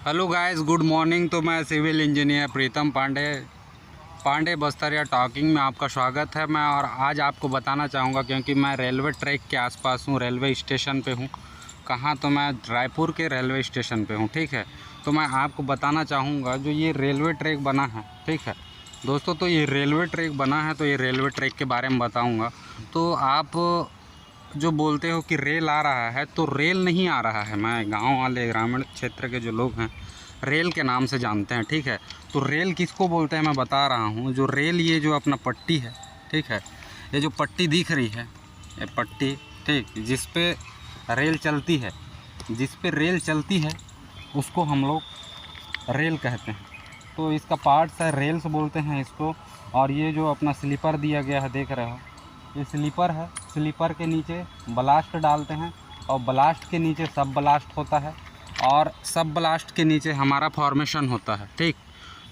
Hello guys, good morning. तो मैं civil engineer प्रीतम पांडे बस्तरिया talking में आपका स्वागत है। मैं और आज आपको बताना चाहूँगा, क्योंकि मैं रेलवे ट्रैक के आसपास हूँ, रेलवे स्टेशन पे हूँ। कहाँ? तो मैं रायपुर के रेलवे स्टेशन पे हूँ। ठीक है, तो मैं आपको बताना चाहूँगा जो ये रेलवे ट्रैक बना है। ठीक है दोस्तों, तो ये रेलवे ट्रैक बना है, तो ये रेलवे ट्रैक के बारे में बताऊँगा। तो आप जो बोलते हो कि रेल आ रहा है, तो रेल नहीं आ रहा है। मैं गांव वाले, ग्रामीण क्षेत्र के जो लोग हैं, रेल के नाम से जानते हैं। ठीक है, तो रेल किसको बोलते हैं मैं बता रहा हूँ। जो रेल, ये जो अपना पट्टी है, ठीक है, ये जो पट्टी दिख रही है, ये पट्टी, ठीक, जिस पे रेल चलती है, जिस पे रेल चलती है उसको हम लोग रेल कहते हैं। तो इसका पार्ट्स है, रेल्स बोलते हैं इसको। और ये जो अपना स्लीपर दिया गया है, देख रहे हो, ये स्लीपर है। स्लीपर के नीचे ब्लास्ट डालते हैं, और ब्लास्ट के नीचे सब ब्लास्ट होता है, और सब ब्लास्ट के नीचे हमारा फॉर्मेशन होता है। ठीक,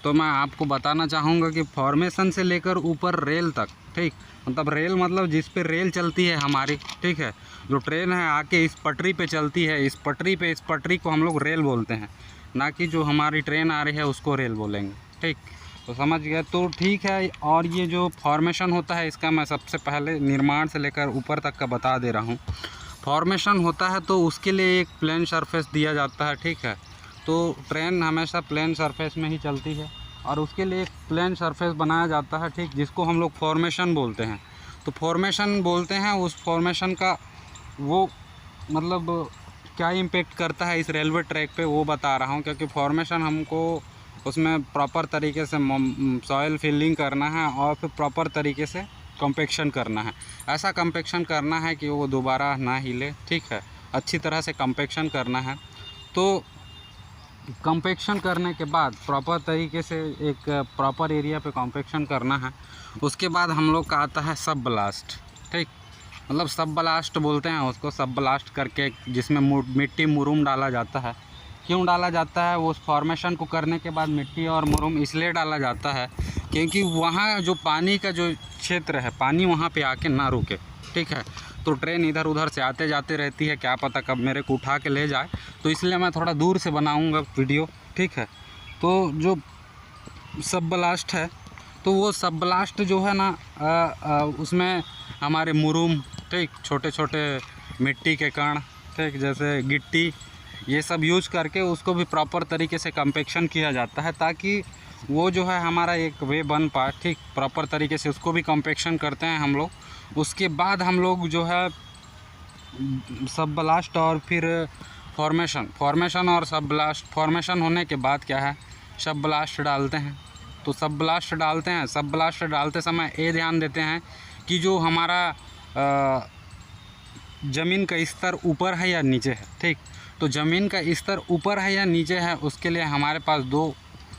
तो मैं आपको बताना चाहूँगा कि फॉर्मेशन से लेकर ऊपर रेल तक, ठीक, मतलब रेल मतलब जिस पे रेल चलती है हमारी, ठीक है, जो ट्रेन है आके इस पटरी पे चलती है, इस पटरी को हम लोग रेल बोलते हैं, ना कि जो हमारी ट्रेन आ रही है उसको रेल बोलेंगे। ठीक, तो समझ गए? तो ठीक है। और ये जो फॉर्मेशन होता है, इसका मैं सबसे पहले निर्माण से लेकर ऊपर तक का बता दे रहा हूँ। फॉर्मेशन होता है तो उसके लिए एक प्लेन सरफेस दिया जाता है। ठीक है, तो ट्रेन हमेशा प्लेन सरफेस में ही चलती है, और उसके लिए एक प्लेन सरफेस बनाया जाता है, ठीक, जिसको हम लोग फॉर्मेशन बोलते हैं। तो फॉर्मेशन बोलते हैं, उस फॉर्मेशन का वो मतलब क्या इम्पेक्ट करता है इस रेलवे ट्रैक पे, वो बता रहा हूँ। क्योंकि फॉर्मेशन हमको उसमें प्रॉपर तरीके से सॉइल फिलिंग करना है, और फिर प्रॉपर तरीके से कम्पेक्शन करना है। ऐसा कम्पेक्शन करना है कि वो दोबारा ना हिले। ठीक है, अच्छी तरह से कम्पेक्शन करना है। तो कम्पेक्शन करने के बाद प्रॉपर तरीके से एक प्रॉपर एरिया पे कम्पेक्शन करना है। उसके बाद हम लोग का आता है सब ब्लास्ट। ठीक, मतलब सब ब्लास्ट बोलते हैं उसको, सब ब्लास्ट करके, जिसमें मिट्टी मुरूम डाला जाता है। क्यों डाला जाता है? वो उस फॉर्मेशन को करने के बाद मिट्टी और मुरूम इसलिए डाला जाता है क्योंकि वहाँ जो पानी का जो क्षेत्र है, पानी वहाँ पे आके ना रुके। ठीक है, तो ट्रेन इधर उधर से आते जाते रहती है, क्या पता कब मेरे को उठा के ले जाए, तो इसलिए मैं थोड़ा दूर से बनाऊँगा वीडियो। ठीक है, तो जो सब ब्लास्ट है, तो वो सब ब्लास्ट जो है ना, उसमें हमारे मुरूम, ठीक, छोटे छोटे मिट्टी के कण, ठीक, जैसे गिट्टी, ये सब यूज करके उसको भी प्रॉपर तरीके से कम्पेक्शन किया जाता है, ताकि वो जो है हमारा एक वे बन पाए। ठीक, प्रॉपर तरीके से उसको भी कम्पेक्शन करते हैं हम लोग। उसके बाद हम लोग जो है सब ब्लास्ट और फिर फॉर्मेशन और सब ब्लास्ट, फॉर्मेशन होने के बाद क्या है, सब ब्लास्ट डालते हैं। तो सब ब्लास्ट डालते हैं, सब ब्लास्ट डालते समय ये ध्यान देते हैं कि जो हमारा ज़मीन का स्तर ऊपर है या नीचे है। ठीक, तो ज़मीन का स्तर ऊपर है या नीचे है, उसके लिए हमारे पास दो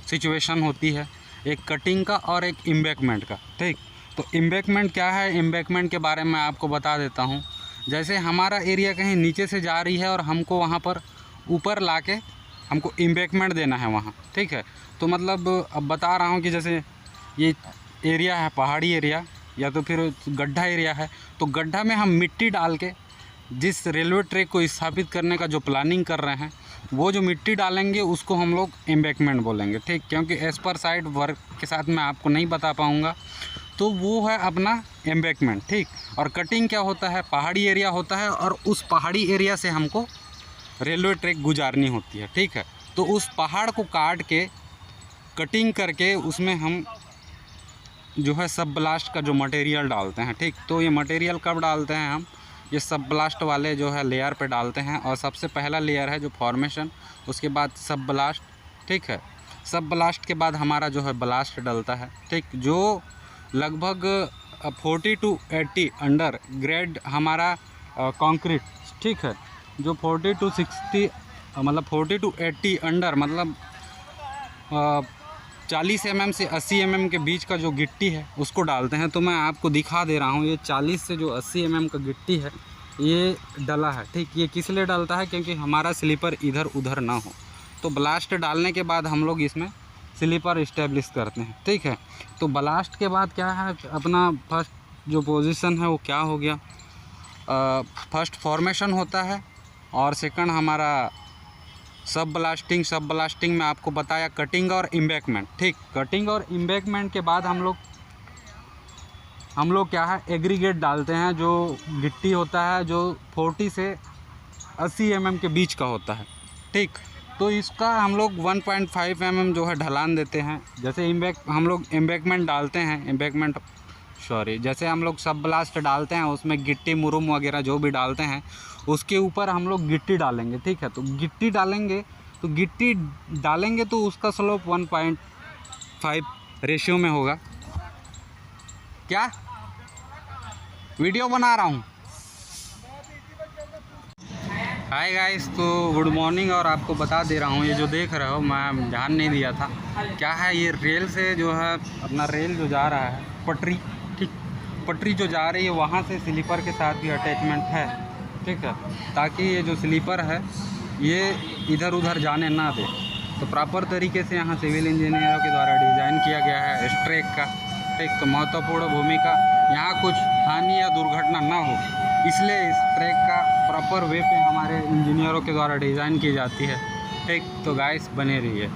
सिचुएशन होती है, एक कटिंग का और एक एम्बैंकमेंट का। ठीक, तो एम्बैंकमेंट क्या है, एम्बैंकमेंट के बारे में आपको बता देता हूँ। जैसे हमारा एरिया कहीं नीचे से जा रही है और हमको वहाँ पर ऊपर लाके हमको एम्बैंकमेंट देना है वहाँ। ठीक है, तो मतलब अब बता रहा हूँ कि जैसे ये एरिया है पहाड़ी एरिया, या तो फिर गड्ढा एरिया है, तो गड्ढा में हम मिट्टी डाल के जिस रेलवे ट्रैक को स्थापित करने का जो प्लानिंग कर रहे हैं, वो जो मिट्टी डालेंगे उसको हम लोग एम्बैंकमेंट बोलेंगे। ठीक, क्योंकि एज पर साइड वर्क के साथ मैं आपको नहीं बता पाऊँगा, तो वो है अपना एम्बैंकमेंट। ठीक, और कटिंग क्या होता है, पहाड़ी एरिया होता है, और उस पहाड़ी एरिया से हमको रेलवे ट्रैक गुजारनी होती है। ठीक है, तो उस पहाड़ को काट के कटिंग करके उसमें हम जो है सब ब्लास्ट का जो मटेरियल डालते हैं। ठीक, तो ये मटेरियल कब डालते हैं हम, ये सब ब्लास्ट वाले जो है लेयर पे डालते हैं। और सबसे पहला लेयर है जो फॉर्मेशन, उसके बाद सब ब्लास्ट। ठीक है, सब ब्लास्ट के बाद हमारा जो है ब्लास्ट डलता है। ठीक, जो लगभग 40 to 80 अंडर ग्रेड हमारा कंक्रीट, ठीक है, जो 40 to 60 मतलब 40 to 80 अंडर मतलब 40 mm से 80 mm के बीच का जो गिट्टी है उसको डालते हैं। तो मैं आपको दिखा दे रहा हूँ, ये 40 से जो 80 mm का गिट्टी है ये डला है। ठीक, ये किस लिए डलता है, क्योंकि हमारा स्लीपर इधर उधर ना हो। तो ब्लास्ट डालने के बाद हम लोग इसमें स्लीपर इस्टेब्लिश करते हैं। ठीक है, तो ब्लास्ट के बाद क्या है, अपना फर्स्ट जो पोजीशन है वो क्या हो गया, फर्स्ट फॉर्मेशन होता है, और सेकंड हमारा सब ब्लास्टिंग में आपको बताया कटिंग और एम्बैकमेंट। ठीक, कटिंग और एम्बैकमेंट के बाद हम लोग क्या है एग्रीगेट डालते हैं, जो गिट्टी होता है जो 40 से 80 mm के बीच का होता है। ठीक, तो इसका हम लोग 1.5 mm जो है ढलान देते हैं। जैसे हम लोग एम्बैकमेंट डालते हैं, जैसे हम लोग सब ब्लास्ट डालते हैं, उसमें गिट्टी मुरुम वगैरह जो भी डालते हैं उसके ऊपर हम लोग गिट्टी डालेंगे। ठीक है, तो गिट्टी डालेंगे तो उसका स्लोप 1.5 रेशियो में होगा। क्या वीडियो बना रहा हूँ। हाय गाइस, तो गुड मॉर्निंग। और आपको बता दे रहा हूँ, ये जो देख रहे हो मैं ध्यान नहीं दिया था, क्या है ये रेल से जो है अपना रेल जो जा रहा है पटरी, ठीक, पटरी जो जा रही है वहाँ से स्लीपर के साथ भी अटैचमेंट है। ठीक है, ताकि ये जो स्लीपर है ये इधर उधर जाने ना दे। तो प्रॉपर तरीके से यहाँ सिविल इंजीनियरों के द्वारा डिज़ाइन किया गया है इस ट्रैक का। ठीक, तो महत्वपूर्ण भूमिका, यहाँ कुछ हानि या दुर्घटना ना हो, इसलिए इस ट्रैक का प्रॉपर वे पे हमारे इंजीनियरों के द्वारा डिज़ाइन की जाती है। ठीक, तो गाइस बने रहिए।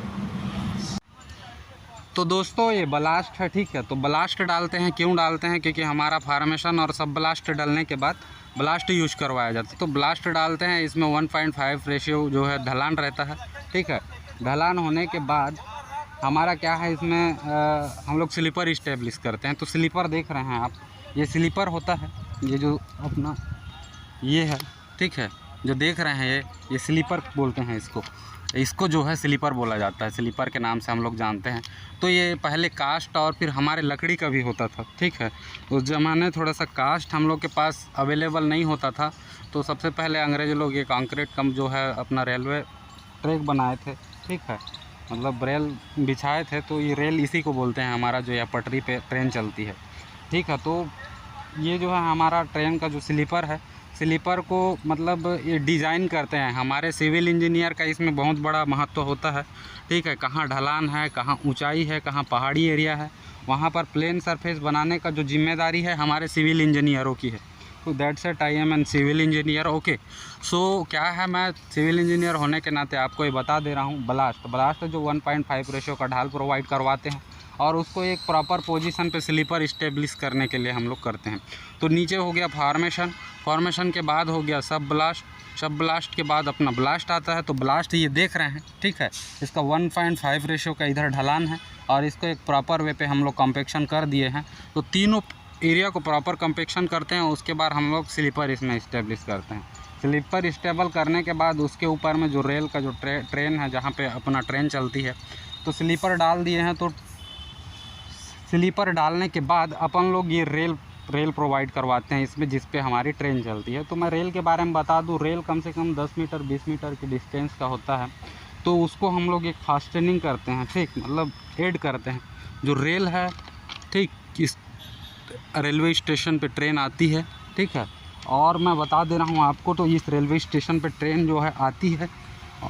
तो दोस्तों ये ब्लास्ट है। ठीक है, तो ब्लास्ट डालते हैं, क्यों डालते हैं, क्योंकि हमारा फार्मेशन और सब ब्लास्ट डालने के बाद ब्लास्ट यूज करवाया जाता है। तो ब्लास्ट डालते हैं, इसमें 1.5 रेशियो जो है ढलान रहता है। ठीक है, ढलान होने के बाद हमारा क्या है इसमें हम लोग स्लीपर इस्टेब्लिश करते हैं। तो स्लीपर देख रहे हैं आप, ये स्लीपर होता है, ये जो अपना ये है। ठीक है, जो देख रहे हैं ये स्लीपर बोलते हैं इसको जो है स्लीपर बोला जाता है, स्लीपर के नाम से हम लोग जानते हैं। तो ये पहले कास्ट और फिर हमारे लकड़ी का भी होता था। ठीक है, उस ज़माने थोड़ा सा कास्ट हम लोग के पास अवेलेबल नहीं होता था, तो सबसे पहले अंग्रेज़ लोग ये कंक्रीट कम जो है अपना रेलवे ट्रैक बनाए थे। ठीक है, मतलब रेल बिछाए थे, तो ये रेल इसी को बोलते हैं हमारा, जो यह पटरी पे ट्रेन चलती है। ठीक है, तो ये जो है हमारा ट्रेन का जो स्लीपर है, स्लीपर को मतलब ये डिज़ाइन करते हैं हमारे सिविल इंजीनियर का, इसमें बहुत बड़ा महत्व होता है। ठीक है, कहाँ ढलान है, कहाँ ऊंचाई है, कहाँ पहाड़ी एरिया है, वहाँ पर प्लेन सरफेस बनाने का जो जिम्मेदारी है हमारे सिविल इंजीनियरों की है। तो that's it, I am an civil engineer. Okay, so क्या है, मैं सिविल इंजीनियर होने के नाते आपको ये बता दे रहा हूँ, ब्लास्ट जो 1.5 रेशियो का ढाल प्रोवाइड करवाते हैं और उसको एक प्रॉपर पोजीशन पे स्लीपर इस्टेब्लिश करने के लिए हम लोग करते हैं। तो नीचे हो गया फॉर्मेशन के बाद हो गया सब ब्लास्ट के बाद अपना ब्लास्ट आता है। तो ब्लास्ट ये देख रहे हैं, ठीक है, इसका 1.5 रेशियो का इधर ढलान है और इसको एक प्रॉपर वे पे हम लोग कॉम्पेक्शन कर दिए हैं। तो तीनों एरिया को प्रॉपर कॉम्पेक्शन करते हैं, उसके बाद हम लोग स्लीपर इसमें इस्टेब्लिश करते हैं। स्लीपर स्टेबल करने के बाद उसके ऊपर में जो रेल का जो ट्रेन है, जहाँ पे अपना ट्रेन चलती है, तो स्लीपर डाल दिए हैं। तो स्लीपर डालने के बाद अपन लोग ये रेल प्रोवाइड करवाते हैं इसमें, जिस पे हमारी ट्रेन चलती है। तो मैं रेल के बारे में बता दूं, रेल कम से कम 10 मीटर 20 मीटर के डिस्टेंस का होता है। तो उसको हम लोग एक फास्टनिंग करते हैं, ठीक, मतलब ऐड करते हैं। जो रेल है, ठीक, इस रेलवे स्टेशन पे ट्रेन आती है, ठीक है, और मैं बता दे रहा हूँ आपको, तो इस रेलवे स्टेशन पे ट्रेन जो है आती है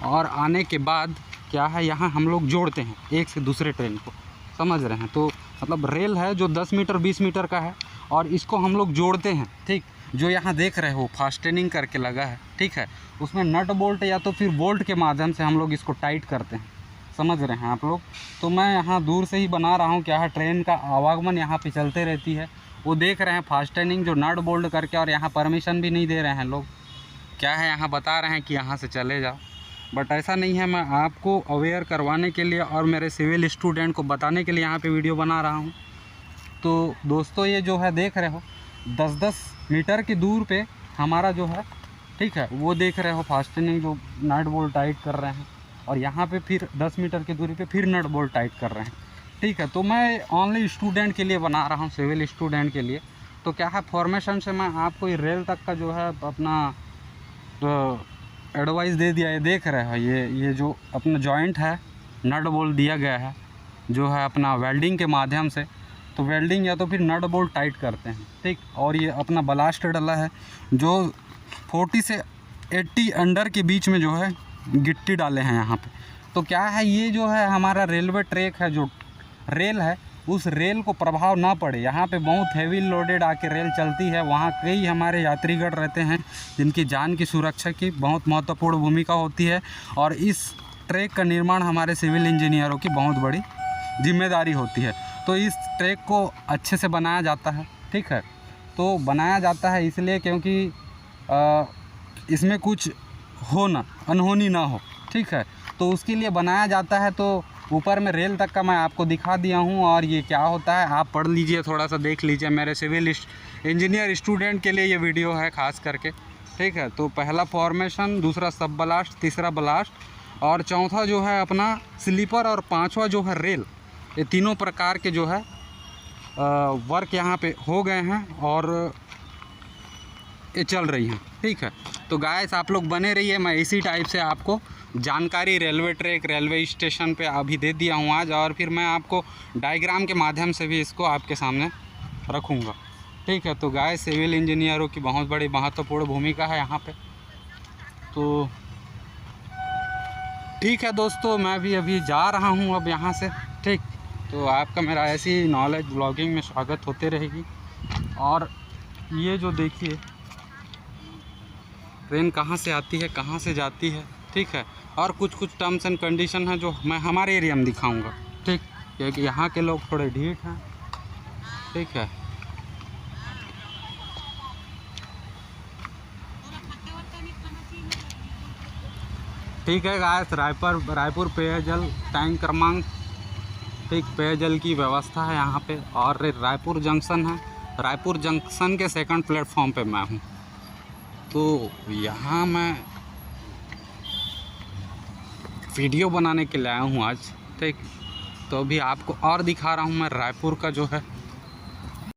और आने के बाद क्या है, यहाँ हम लोग जोड़ते हैं एक से दूसरे ट्रेन को, समझ रहे हैं। तो मतलब रेल है जो 10 मीटर 20 मीटर का है और इसको हम लोग जोड़ते हैं। ठीक, जो यहाँ देख रहे हो फास्टनिंग करके लगा है, ठीक है, उसमें नट बोल्ट या तो फिर बोल्ट के माध्यम से हम लोग इसको टाइट करते हैं, समझ रहे हैं आप लोग। तो मैं यहाँ दूर से ही बना रहा हूँ, क्या है, ट्रेन का आवागमन यहाँ पे चलते रहती है, वो देख रहे हैं फास्टनिंग जो नट बोल्ट करके, और यहाँ परमिशन भी नहीं दे रहे हैं लोग, क्या है, यहाँ बता रहे हैं कि यहाँ से चले जाओ, बट ऐसा नहीं है। मैं आपको अवेयर करवाने के लिए और मेरे सिविल स्टूडेंट को बताने के लिए यहाँ पे वीडियो बना रहा हूँ। तो दोस्तों ये जो है देख रहे हो 10-10 मीटर की दूर पे हमारा जो है, ठीक है, वो देख रहे हो फास्टनिंग जो नट बोल्ट टाइट कर रहे हैं, और यहाँ पे फिर 10 मीटर की दूरी पे फिर नट बोल्ट टाइट कर रहे हैं, ठीक है। तो मैं ओनली स्टूडेंट के लिए बना रहा हूँ, सिविल स्टूडेंट के लिए। तो क्या है, फॉर्मेशन से मैं आपको ये रेल तक का जो है अपना एडवाइस दे दिया। ये देख रहे हो, ये जो अपना जॉइंट है, नट बोल्ट दिया गया है जो है अपना वेल्डिंग के माध्यम से, तो वेल्डिंग या तो फिर नट बोल्ट टाइट करते हैं, ठीक। और ये अपना ब्लास्ट डला है जो 40 से 80 अंडर के बीच में जो है गिट्टी डाले हैं यहाँ पे। तो क्या है, ये जो है हमारा रेलवे ट्रैक है, जो रेल है उस रेल को प्रभाव ना पड़े। यहाँ पे बहुत हैवी लोडेड आके रेल चलती है, वहाँ कई हमारे यात्रीगण रहते हैं जिनकी जान की सुरक्षा की बहुत महत्वपूर्ण भूमिका होती है, और इस ट्रैक का निर्माण हमारे सिविल इंजीनियरों की बहुत बड़ी जिम्मेदारी होती है। तो इस ट्रैक को अच्छे से बनाया जाता है, ठीक है। तो बनाया जाता है इसलिए क्योंकि इसमें कुछ हो ना, अनहोनी ना हो, ठीक है। तो उसके लिए बनाया जाता है। तो ऊपर में रेल तक का मैं आपको दिखा दिया हूँ, और ये क्या होता है आप पढ़ लीजिए, थोड़ा सा देख लीजिए। मेरे सिविल इंजीनियर स्टूडेंट के लिए ये वीडियो है खास करके, ठीक है। तो पहला फॉर्मेशन, दूसरा सब ब्लास्ट, तीसरा ब्लास्ट, और चौथा जो है अपना स्लीपर, और पांचवा जो है रेल। ये तीनों प्रकार के जो है वर्क यहाँ पे हो गए हैं और ये चल रही हैं, ठीक है। तो गाइस आप लोग बने रहिए, मैं इसी टाइप से आपको जानकारी रेलवे ट्रैक, रेलवे स्टेशन पे अभी दे दिया हूँ आज, और फिर मैं आपको डायग्राम के माध्यम से भी इसको आपके सामने रखूँगा, ठीक है। तो गाइस सिविल इंजीनियरों की बहुत बड़ी महत्वपूर्ण भूमिका है यहाँ पे। तो ठीक है दोस्तों, मैं भी अभी जा रहा हूँ अब यहाँ से, ठीक। तो आपका मेरा ऐसी नॉलेज ब्लॉगिंग में स्वागत होते रहेगी। और ये जो देखिए ट्रेन कहाँ से आती है, कहाँ से जाती है, ठीक है। और कुछ टर्म्स एंड कंडीशन है जो मैं हमारे एरिया में दिखाऊंगा, ठीक, क्योंकि यहाँ के लोग थोड़े ढीठ हैं, ठीक है। ठीक है गाइस, रायपुर पेयजल टैंक क्रमांक, ठीक, पेयजल की व्यवस्था है यहाँ पे। और रायपुर जंक्शन है, रायपुर जंक्शन के सेकंड प्लेटफॉर्म पे मैं हूँ। तो यहाँ मैं वीडियो बनाने के लिए आया हूँ आज, ठीक। तो अभी आपको और दिखा रहा हूँ मैं रायपुर का जो है